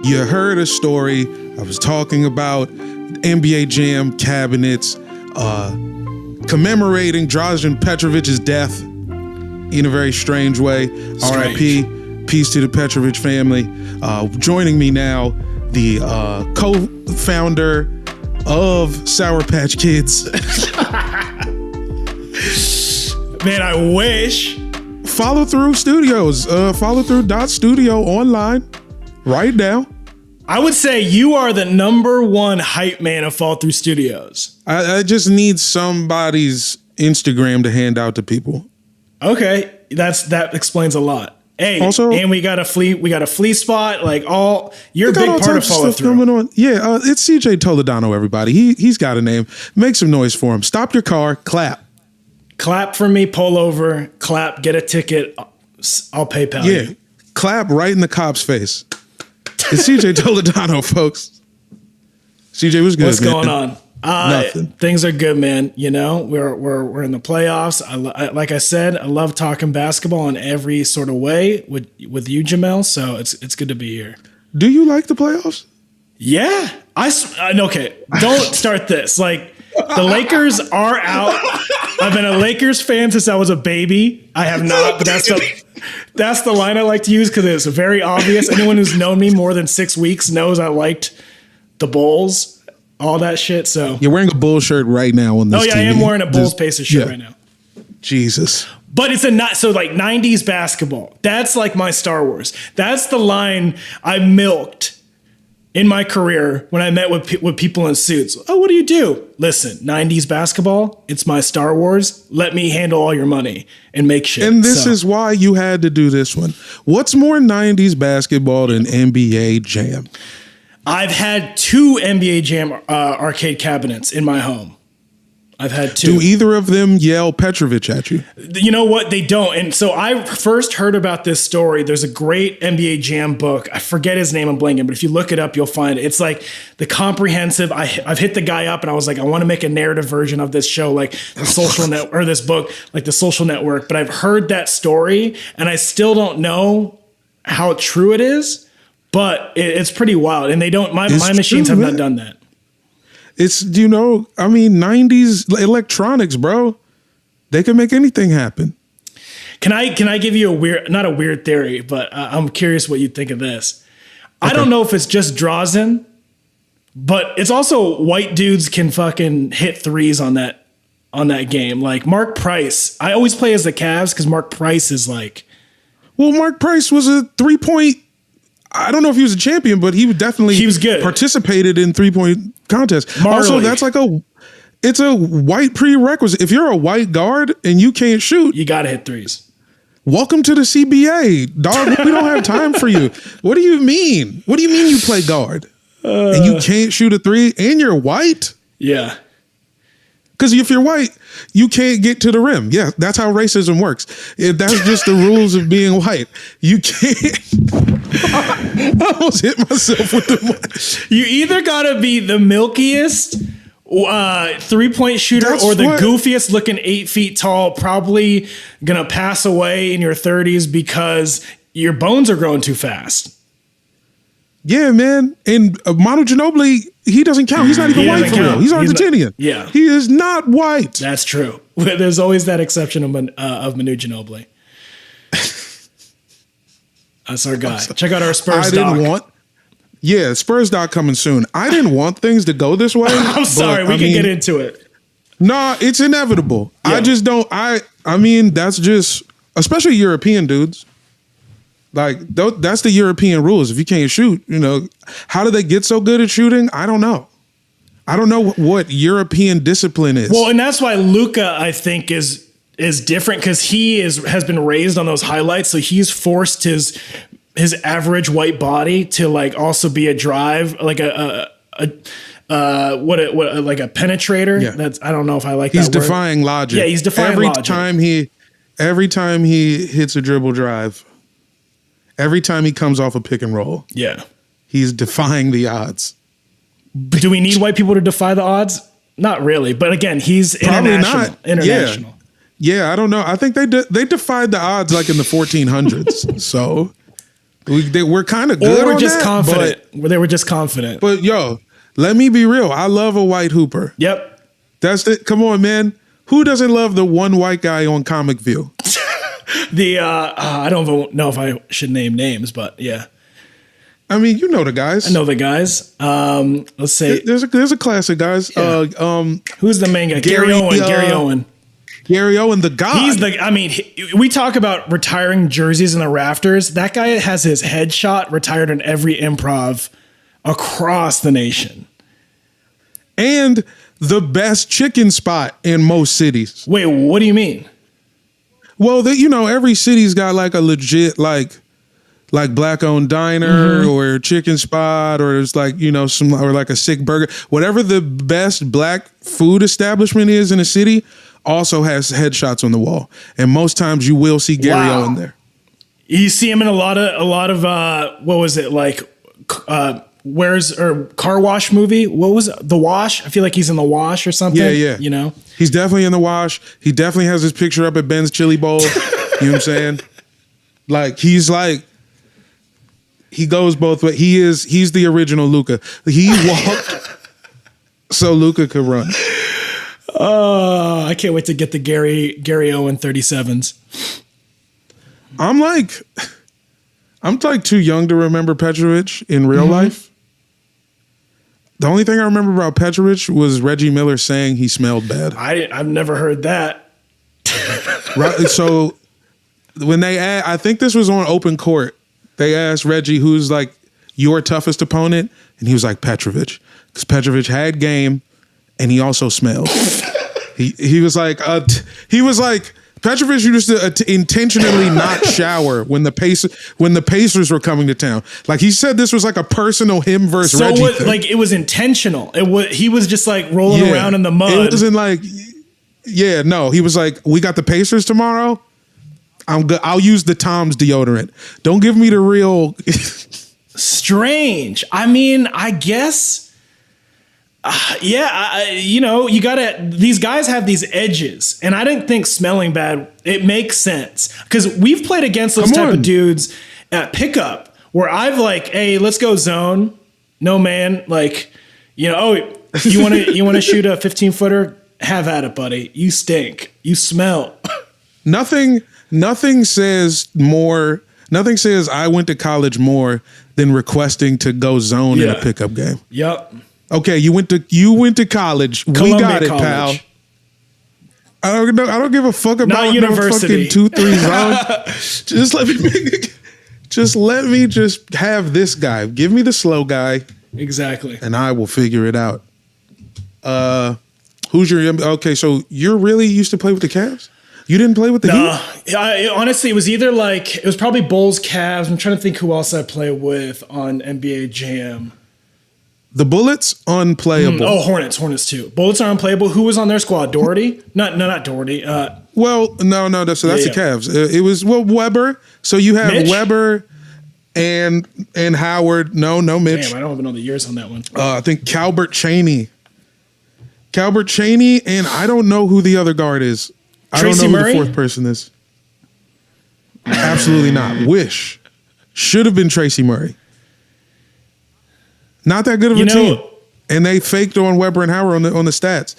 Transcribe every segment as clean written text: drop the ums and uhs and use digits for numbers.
You heard a story. I was talking about NBA Jam cabinets, commemorating Dražen Petrović's death in a very strange way. R.I.P. Peace to the Petrovich family. Joining me now, the co-founder of Sour Patch Kids. Man, I wish. Follow Through Studios. Follow Through .studio online right now. I would say you are the number one hype man of Fall Through Studios. I just need somebody's Instagram to hand out to people. Okay, that explains a lot. Hey, also, and we got a flea spot. Like you're a big part of Follow Through. Coming on. Yeah, it's CJ Toledano. Everybody, he's got a name. Make some noise for him. Stop your car. Clap for me. Pull over. Clap. Get a ticket. I'll PayPal you. Yeah, clap right in the cop's face. It's CJ Toledano, folks. CJ, what's good? What's man? going on? Nothing. Things are good, man. You know, we're in the playoffs. Like I said, I love talking basketball in every sort of way with you, Jamel. So it's good to be here. Do you like the playoffs? Yeah. Okay. Don't start this. Like, the Lakers are out. I've been a Lakers fan since I was a baby. I have not, but that's the line I like to use because it's very obvious. Anyone who's known me more than 6 weeks knows I liked the Bulls, all that shit. So you're wearing a Bulls shirt right now on this. Oh yeah, TV. I am wearing a Bulls Pacers shirt right now. Jesus. But it's so like 90s basketball. That's like my Star Wars. That's the line I milked in my career when I met with people in suits. Oh, what do you do? Listen, 90s basketball, it's my Star Wars. Let me handle all your money and make shit. And this is why you had to do this one. What's more 90s basketball than NBA Jam? I've had 2 NBA Jam arcade cabinets in my home. I've had 2. Do either of them yell Petrovich at you? You know what? They don't. And so I first heard about this story. There's a great NBA Jam book. I forget his name. I'm blanking. But if you look it up, you'll find it. It's like the comprehensive. I've hit the guy up and I was like, I want to make a narrative version of this show, like the social net or this book, like the Social Network. But I've heard that story and I still don't know how true it is. But it's pretty wild. And they don't. My machines have not done that. It's, 90s electronics, bro. They can make anything happen. Can I give you not a weird theory, but I'm curious what you think of this. Okay. I don't know if it's just Dražen, but it's also white dudes can fucking hit threes on that game. Like Mark Price. I always play as the Cavs because Mark Price is like. Well, Mark Price was a 3-point. I don't know if he was a champion, but he was good. Participated in 3-point contests. Also, that's like it's a white prerequisite. If you're a white guard and you can't shoot, you got to hit threes. Welcome to the CBA, dog. We don't have time for you. What do you mean? What do you mean you play guard and you can't shoot a 3 and you're white? Yeah. Because if you're white, you can't get to the rim. Yeah, that's how racism works. If that's just the rules of being white. You can't. I almost hit myself with the mic. You either got to be the milkiest 3-point shooter or the goofiest looking 8 feet tall, probably going to pass away in your 30s because your bones are growing too fast. Yeah, man. And Manu Ginobili, he doesn't count. He's not even white for real. He's Argentinian. Yeah. He is not white. That's true. There's always that exception of Manu Ginobili. That's our guy. Check out our Spurs doc. Spurs doc coming soon. I didn't want things to go this way. I'm sorry. We can get into it. Nah, it's inevitable. Yeah. I just don't. That's just, especially European dudes. Like, that's the European rules. If you can't shoot, how do they get so good at shooting? I don't know. I don't know what European discipline is. Well, and that's why Luka, I think, is different because he has been raised on those highlights. So he's forced his average white body to like also be a drive, like a penetrator. Yeah. That's, I don't know if I like he's that word. He's defying logic. Yeah, he's defying logic. Every time he hits a dribble drive, every time he comes off a pick and roll, he's defying the odds. Do we need white people to defy the odds? Not really. But again, he's international. International. Yeah, I don't know. I think they defied the odds like in the 1400s. So We're kind of good. Or we're on just that, confident. They were just confident. But yo, let me be real. I love a white hooper. Yep. That's it. Come on, man. Who doesn't love the one white guy on Comic View? I don't know if I should name names, but yeah. I mean, you know the guys. I know the guys. Let's say there's a classic guys. Yeah. Who's the main guy? Gary Owen. Gary Owen, the god. We talk about retiring jerseys in the rafters. That guy has his headshot retired in every improv across the nation. And the best chicken spot in most cities. Wait, what do you mean? Well, every city's got like a legit like black-owned diner or chicken spot, or it's like, or like a sick burger. Whatever the best black food establishment is in a city also has headshots on the wall. And most times you will see Gary Owen there. You see him in a lot of what was it, like car wash movie? What was it? The Wash? I feel like he's in The Wash or something. Yeah. He's definitely in The Wash. He definitely has his picture up at Ben's Chili Bowl. You know what I'm saying? Like, he goes both ways. He's the original Luka. He walked so Luka could run. Oh, I can't wait to get the Gary Owen 37s. I'm like too young to remember Petrovich in real life. The only thing I remember about Petrovich was Reggie Miller saying he smelled bad. I've never heard that. Right. So when I think this was on Open Court. They asked Reggie, who's like your toughest opponent? And he was like, Petrovich. Because Petrovich had game and he also smelled. he was like, Petrovich used to intentionally not shower when the Pacers were coming to town. Like, he said this was like a personal him versus Reggie thing. Like, it was intentional. He was just like rolling around in the mud. It wasn't like, he was like, we got the Pacers tomorrow. I'm good. I'll use the Tom's deodorant. Don't give me the real. Strange. I mean, I guess. You gotta. These guys have these edges, and I didn't think smelling bad. It makes sense because we've played against those type of dudes at pickup where I've like, hey, let's go zone. No man, like, you want to shoot a 15-footer? Have at it, buddy. You stink. You smell. Nothing says I went to college more than requesting to go zone in a pickup game. Yep. Okay, you went to college. We got it, pal. I don't give a fuck about university. No fucking 2-3 zone. Just let me have this guy. Give me the slow guy. Exactly. And I will figure it out. Who's your okay? So you're really used to play with the Cavs? You didn't play with the Heat? Honestly, it was probably Bulls, Cavs. I'm trying to think who else I play with on NBA Jam. The Bullets, unplayable. Hornets too. Bullets are unplayable. Who was on their squad? Doherty? Not Doherty. No. That's the Cavs. It was Weber. So you have Mitch? Weber and Howard. No, Mitch. Damn, I don't even know the years on that one. I think Calbert Chaney, and I don't know who the other guard is. Tracy I don't know Murray? who the fourth person is. Absolutely not. Wish. Should have been Tracy Murray. Not that good of a team. And they faked on Weber and Howard on the stats.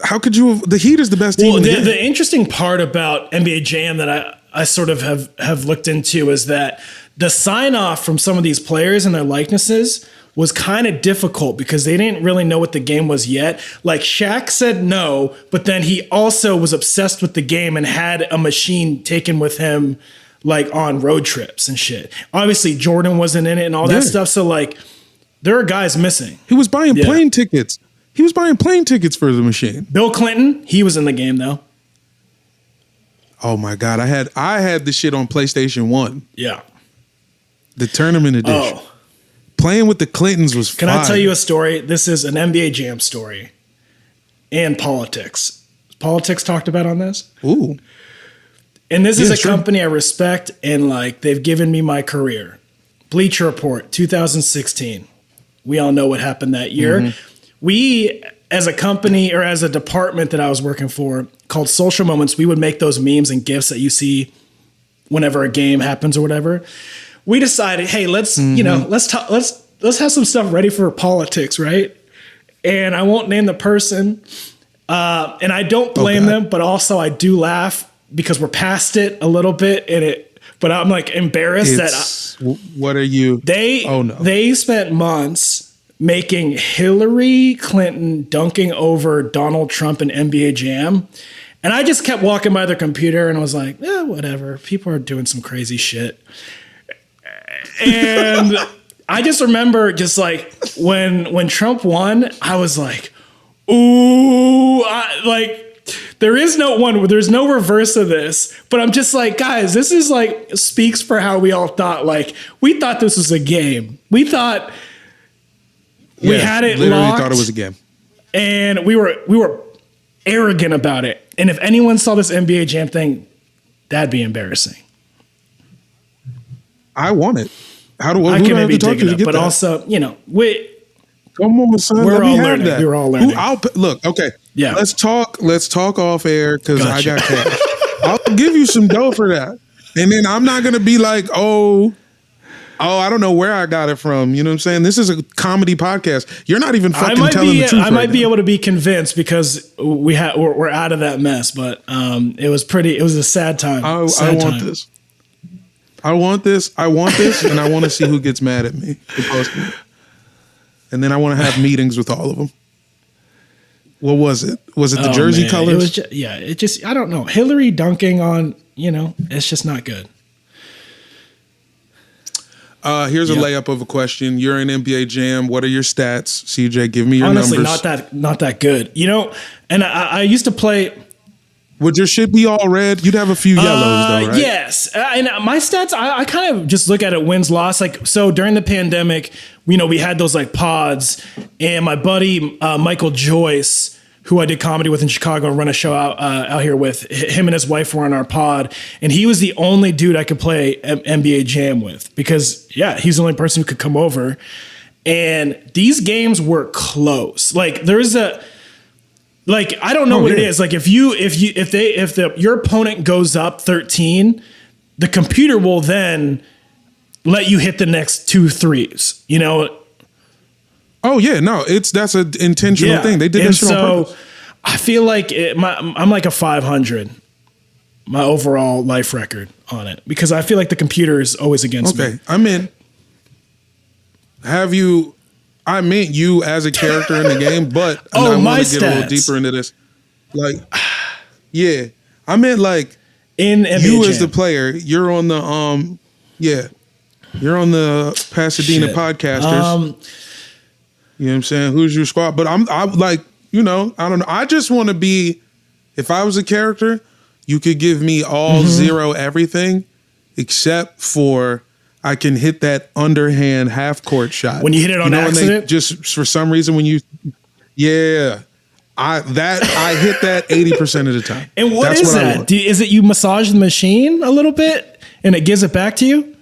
How could you have, the Heat is the best team in the game. The interesting part about NBA Jam that I sort of have looked into is that the sign off from some of these players and their likenesses was kind of difficult because they didn't really know what the game was yet. Like Shaq said no, but then he also was obsessed with the game and had a machine taken with him like on road trips and shit. Obviously Jordan wasn't in it and all that stuff. So like there are guys missing. He was buying plane tickets. He was buying plane tickets for the machine. Bill Clinton, he was in the game though. Oh my God. I had the shit on PlayStation 1. Yeah. The tournament edition. Oh. Playing with the Clintons was fun. Can I tell you a story? This is an NBA Jam story. And politics. Politics talked about on this? Ooh. And this is a company I respect and like they've given me my career. Bleacher Report, 2016. We all know what happened that year. Mm-hmm. We, as a company or as a department that I was working for called Social Moments, we would make those memes and GIFs that you see whenever a game happens or whatever. we decided, hey, let's let's have some stuff ready for politics, right? And I won't name the person, and I don't blame them, but also I do laugh because we're past it a little bit, but I'm like embarrassed what are you? They spent months making Hillary Clinton dunking over Donald Trump in NBA Jam. And I just kept walking by their computer and I was like, whatever. People are doing some crazy shit. And I just remember just like when Trump won, I was like, ooh, there's no reverse of this. But I'm just like, guys, this is like speaks for how we all thought. Like, we thought this was a game. We thought we had it locked. Thought it was a game. And we were arrogant about it. And if anyone saw this NBA Jam thing, that'd be embarrassing. I want it. I can maybe dig it up, but also, come on, son. We're all learning. We're all learning. Look, okay. Yeah. Let's talk off air because I got cash. I'll give you some dough for that. And then I'm not gonna be like, I don't know where I got it from. You know what I'm saying? This is a comedy podcast. You're not even fucking telling the truth. I might be able to be convinced because we're out of that mess, but it was a sad time. I want this. I want this, and I want to see who gets mad at me. And then I want to have meetings with all of them. What was it? Was it the jersey colors? It just I don't know. Hillary dunking on, it's just not good. Here's a layup of a question. You're in NBA Jam. What are your stats? CJ, give me your numbers. Honestly, not that good. And I used to play. Would your shit be all red? You'd have a few yellows though, right? Yes. And my stats, I kind of just look at it wins, loss. Like, so during the pandemic, we had those like pods, and my buddy, Michael Joyce, who I did comedy with in Chicago and run a show out here with, him and his wife were on our pod, and he was the only dude I could play NBA Jam with because he's the only person who could come over. And these games were close. Like I don't know what it is. Like if your opponent goes up 13, the computer will then let you hit the next 2 threes. Oh yeah, no, that's an intentional thing. They did that shit on purpose. I feel like I'm like a 500, my overall life record on it, because I feel like the computer is always against me. Okay, I meant you as a character in the game, but I want to get a little deeper into this. Like, yeah, I meant like in NBA you Jam. As the player, you're on the you're on the Pasadena Podcasters. You know what I'm saying? Who's your squad? But I'm like, I don't know. I just want to be. If I was a character, you could give me all zero everything, except for. I can hit that underhand half court shot. When you hit it on accident? Just for some reason I hit that 80% of the time. And that's is that? Is it you massage the machine a little bit and it gives it back to you?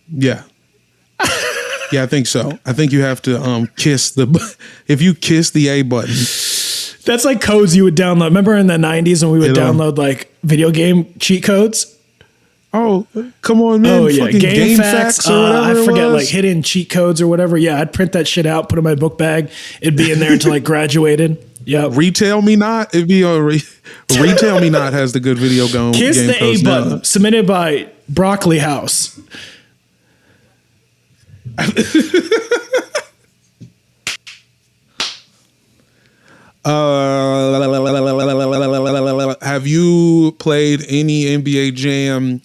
Yeah. Yeah, I think so. I think you have to if you kiss the A button. That's like codes you would download. Remember in the 90s when we would download like video game cheat codes? Oh, come on, man. Oh, yeah. Game facts or whatever I forget, like hidden cheat codes or whatever. Yeah, I'd print that shit out, put it in my book bag. It'd be in there until I graduated. Yeah. Retail Me Not. It'd be on Retail Me Not has the good video game. Kiss game the A button. Now. Submitted by Broccoli House. Have you played any NBA Jam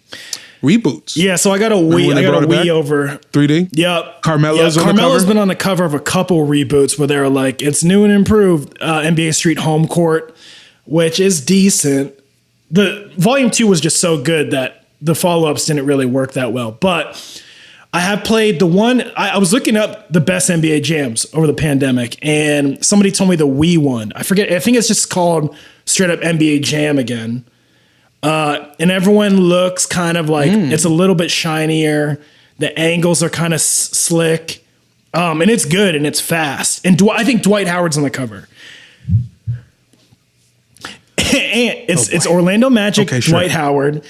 reboots? Yeah, so I got a Wii over 3D. Yep. Carmelo's been on the cover of a couple reboots where they're like, it's new and improved. NBA Street Home Court, which is decent. The Volume 2 was just so good that the follow-ups didn't really work that well. But I have played the one, I was looking up the best NBA jams over the pandemic, and somebody told me the Wii one. I forget, I think it's just called straight up NBA Jam again. And everyone looks kind of like it's a little bit shinier. The angles are kind of slick. And it's good and it's fast. And I think Dwight Howard's on the cover. And it's Orlando Magic, Dwight Howard.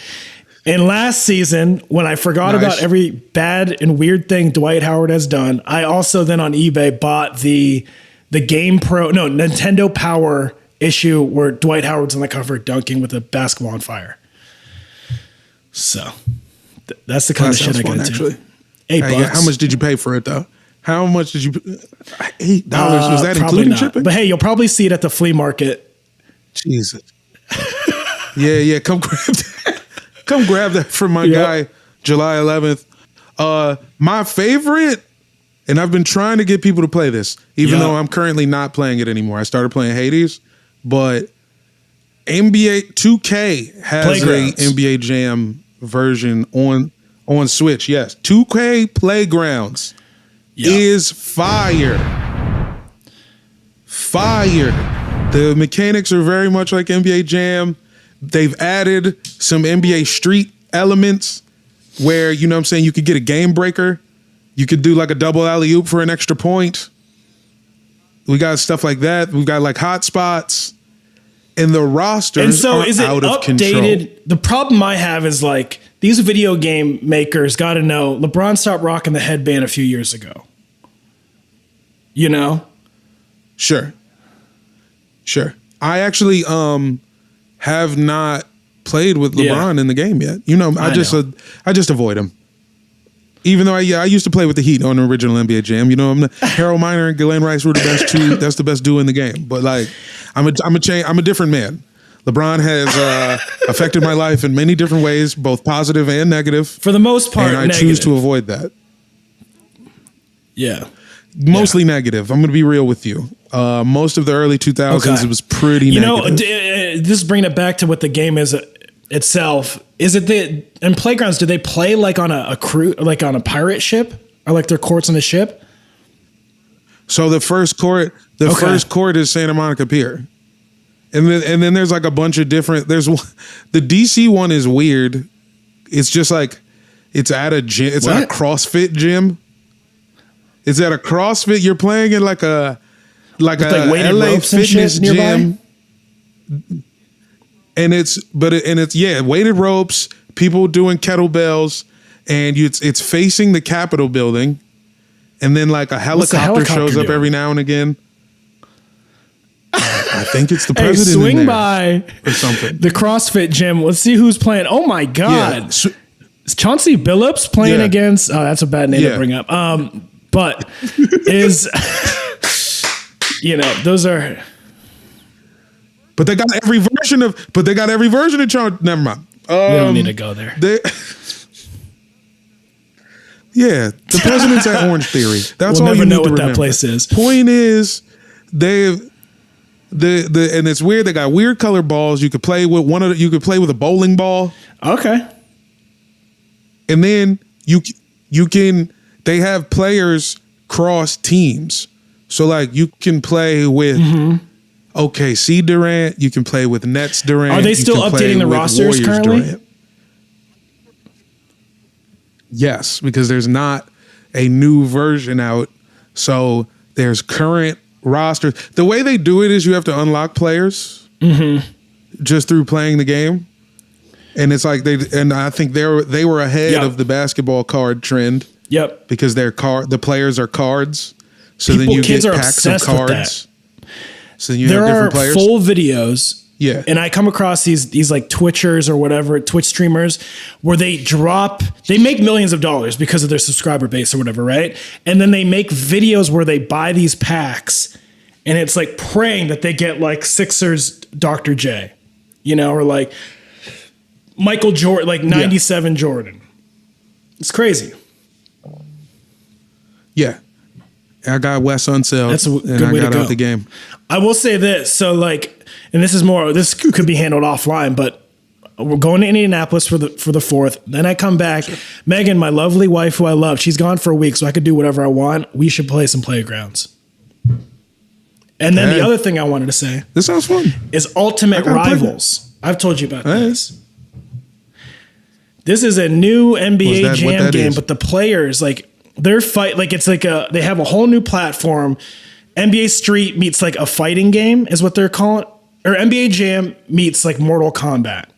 And last season, when I forgot about every bad and weird thing Dwight Howard has done, I also then on eBay bought the Nintendo Power issue where Dwight Howard's on the cover dunking with a basketball on fire. So that's the kind of shit I get into. Actually. $8. How much did you pay for it though? How much did you? $8. Was that including shipping? But hey, you'll probably see it at the flea market. Jesus. Yeah. Come grab that. Come grab that from my guy, July 11th. My favorite, and I've been trying to get people to play this, even though I'm currently not playing it anymore. I started playing Hades, but NBA 2K has a NBA Jam version on Switch. Yes, 2K Playgrounds is fire. The mechanics are very much like NBA Jam. They've added some NBA Street elements where, you know what I'm saying, you could get a game breaker. You could do like a double alley-oop for an extra point. We got stuff like that. We've got like hot spots. And the rosters are out of control. The problem I have is like these video game makers got to know LeBron stopped rocking the headband a few years ago. You know? Sure. I actually have not played with LeBron in the game yet. You know, I just avoid him. Even though I used to play with the Heat on the original NBA Jam. You know, Harold Miner and Glenn Rice were the best two. That's the best duo in the game. But like, I'm a different man. LeBron has affected my life in many different ways, both positive and negative. For the most part, and I choose to avoid that. Yeah. Mostly negative. I'm going to be real with you. Most of the early 2000s, it was pretty negative. This is bringing it back to what the game is itself. Is it in Playgrounds, do they play like on a crew, like on a pirate ship? Or like their courts on a ship? So the first court is Santa Monica Pier. And then there's like a bunch of different, the DC one is weird. It's just like, it's at a gym, it's at a CrossFit gym. It's at a CrossFit. You're playing in like a weighted LA ropes and fitness shit nearby? gym. And it's weighted ropes, people doing kettlebells, and it's facing the Capitol building, and then like a helicopter shows up every now and again. I think it's the president. Hey, swing in there by or something. The CrossFit gym. Let's see who's playing. Oh my God, is Chauncey Billups playing against? Oh, that's a bad name to bring up. But is those are. But they got every version of. Chauncey. Never mind. We don't need to go there. The president's at Orange Theory. That's all you need to remember. We'll never know what that place is. Point is, and it's weird. They got weird color balls. You could play with you could play with a bowling ball. Okay. And then you can. They have players cross teams, so like you can play with. OKC Durant, you can play with Nets Durant. Are they still updating the rosters Warriors currently? Durant. Yes, because there's not a new version out. So there's current rosters. The way they do it is you have to unlock players just through playing the game. And it's like I think they were ahead of the basketball card trend. Yep. Because the players are cards. So then you get packs of cards. So there are players. Full videos. Yeah. And I come across these like Twitchers or whatever, Twitch streamers, where they make millions of dollars because of their subscriber base or whatever, right? And then they make videos where they buy these packs and it's like praying that they get like Sixers Dr. J, or like Michael Jordan, like 97 Jordan. It's crazy. Yeah. I got Wes Unseld. That's a good and I way got to go. out the game. I will say this. So like, and this could be handled offline, but we're going to Indianapolis for the 4th. Then I come back. Sure. Megan, my lovely wife who I love, she's gone for a week, so I could do whatever I want. We should play some Playgrounds. And then the other thing I wanted to say. This sounds fun. Is Ultimate Rivals. I've told you about this. This is a new NBA Jam game, but the players like, their fight, like it's like they have a whole new platform. NBA Street meets like a fighting game is what they're calling, or NBA Jam meets like Mortal Kombat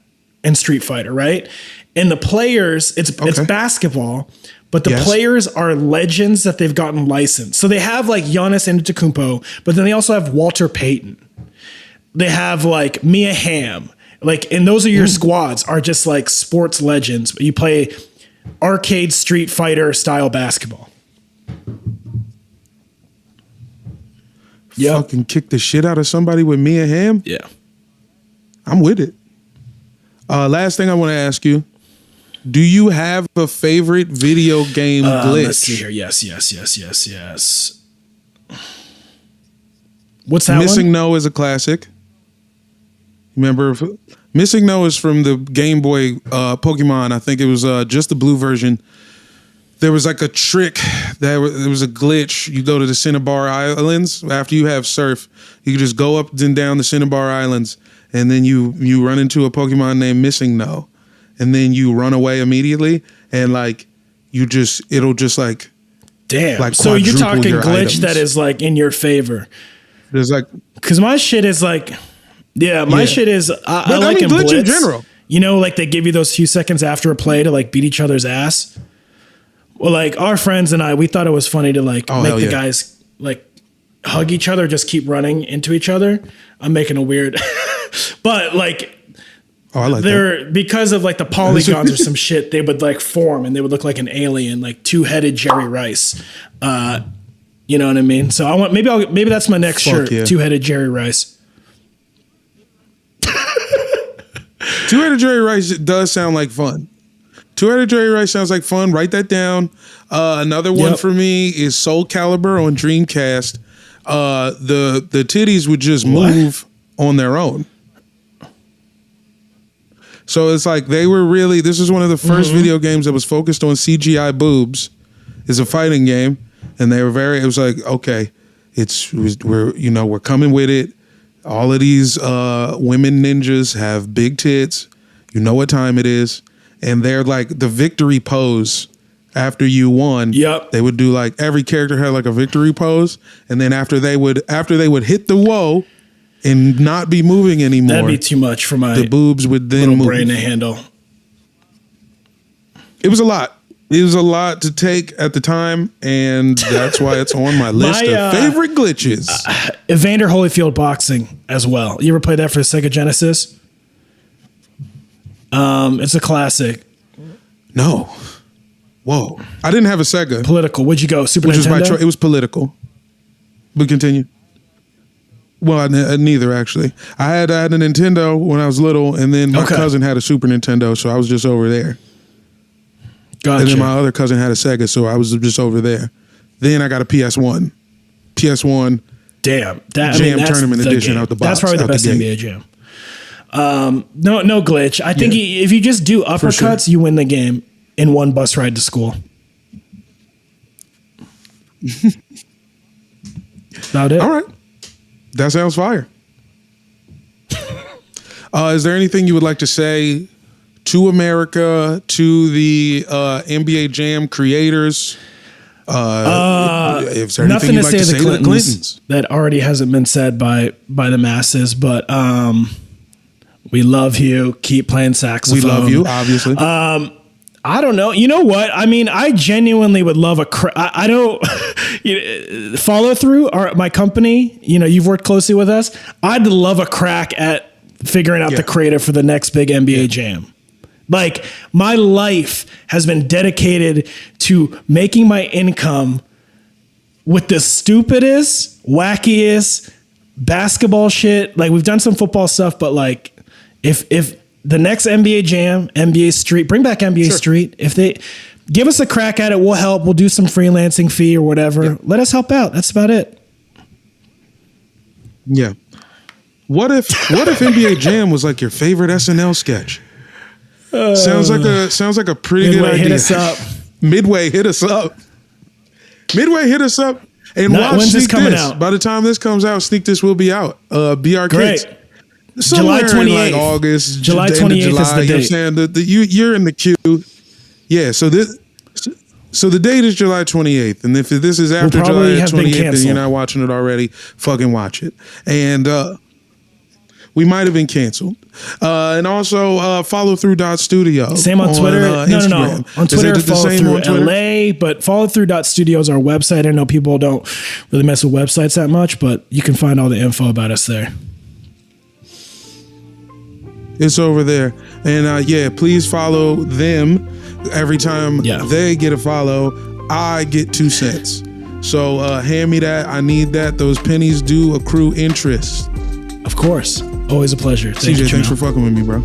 and Street Fighter, right? And the players, it's basketball, but the players are legends that they've gotten licensed. So they have like Giannis Antetokounmpo, but then they also have Walter Payton. They have like Mia Hamm. Like, and those are your squads are just like sports legends. You play arcade Street Fighter style basketball. Yeah. Fucking kick the shit out of somebody with Mia Hamm? Yeah. I'm with it. Last thing I want to ask you. Do you have a favorite video game glitch? Let's see here. Yes. What's that Missing one? No is a classic. Remember, Missing No is from the Game Boy Pokemon. I think it was just the blue version. There was like a trick. There was a glitch. You go to the Cinnabar Islands. After you have Surf, you can just go up and down the Cinnabar Islands, and then you run into a Pokemon named Missing No. And then you run away immediately, and like it'll just like damn. Like so you're talking glitch items. that is like in your favor. There's like because my shit is like shit is I like glitch Blitz in general. You know, like they give you those few seconds after a play to like beat each other's ass. Well, like our friends and I, we thought it was funny to like make the guys like hug each other, just keep running into each other. I'm making a weird, but like. Oh, I like that. Because of like the polygons or some shit, they would like form and they would look like an alien, like two-headed Jerry Rice. You know what I mean? So I want maybe that's my next shirt, two-headed Jerry Rice. Two-headed Jerry Rice does sound like fun. Two-headed Jerry Rice sounds like fun. Write that down. Another one for me is Soul Calibur on Dreamcast. The titties would just move on their own. So it's like this is one of the first video games that was focused on CGI boobs. It's a fighting game. And it was like, okay, we're coming with it. All of these women ninjas have big tits. You know what time it is. And they're like the victory pose after you won. Yep. They would do like every character had like a victory pose. And then after they would hit the whoa and not be moving anymore. That'd be too much for my the boobs would then move. Brain to handle. It was a lot. It was a lot to take at the time, and that's why it's on my list of favorite glitches. Evander Holyfield boxing as well. You ever play that for the Sega Genesis? It's a classic. No. Whoa. I didn't have a Sega. Political. What'd you go? Super Nintendo? Which was my choice. It was political. But continue. Well, neither actually. I had a Nintendo when I was little, and then my cousin had a Super Nintendo, so I was just over there. Gotcha. And then my other cousin had a Sega, so I was just over there. Then I got a PS1. PS1. Damn. Jam Tournament Edition out the box. That's probably the best NBA Jam. No glitch. I think if you just do uppercuts, you win the game in one bus ride to school. About it. All right. That sounds fire. Is there anything you would like to say to America, to the NBA Jam creators? Is there nothing to like say to the Clintons that already hasn't been said by the masses, but we love you. Keep playing saxophone. We love you, obviously. I don't know. You know what? I mean, I genuinely would love I don't follow through my company. You know, you've worked closely with us. I'd love a crack at figuring out the creative for the next big NBA Jam. Like my life has been dedicated to making my income with the stupidest, wackiest basketball shit. Like we've done some football stuff, but like if the next NBA Jam, NBA Street, bring back NBA Street. If they give us a crack at it, we'll help. We'll do some freelancing fee or whatever. Yeah. Let us help out. That's about it. Yeah. What if NBA Jam was like your favorite SNL sketch? Sounds like a pretty good idea. Hit us up. Midway, hit us up. Midway, hit us up. And watch when's Sneak this coming This. out? By the time this comes out, Sneak This will be out. Be our kids. July 28th. Like August, July 28th is the date. You know what I'm saying? You're in the queue. Yeah, so the date is July 28th. And if this is after July 28th, then you're not watching it already, fucking watch it. And we might have been canceled. And also follow through .studio. Same on Twitter. No. On Twitter, follow through LA, but follow through .studio is our website. I know people don't really mess with websites that much, but you can find all the info about us there. It's over there. And please follow them. Every time they get a follow, I get 2 cents. So hand me that. I need that. Those pennies do accrue interest. Of course. Always a pleasure. CJ, thanks for fucking with me, bro.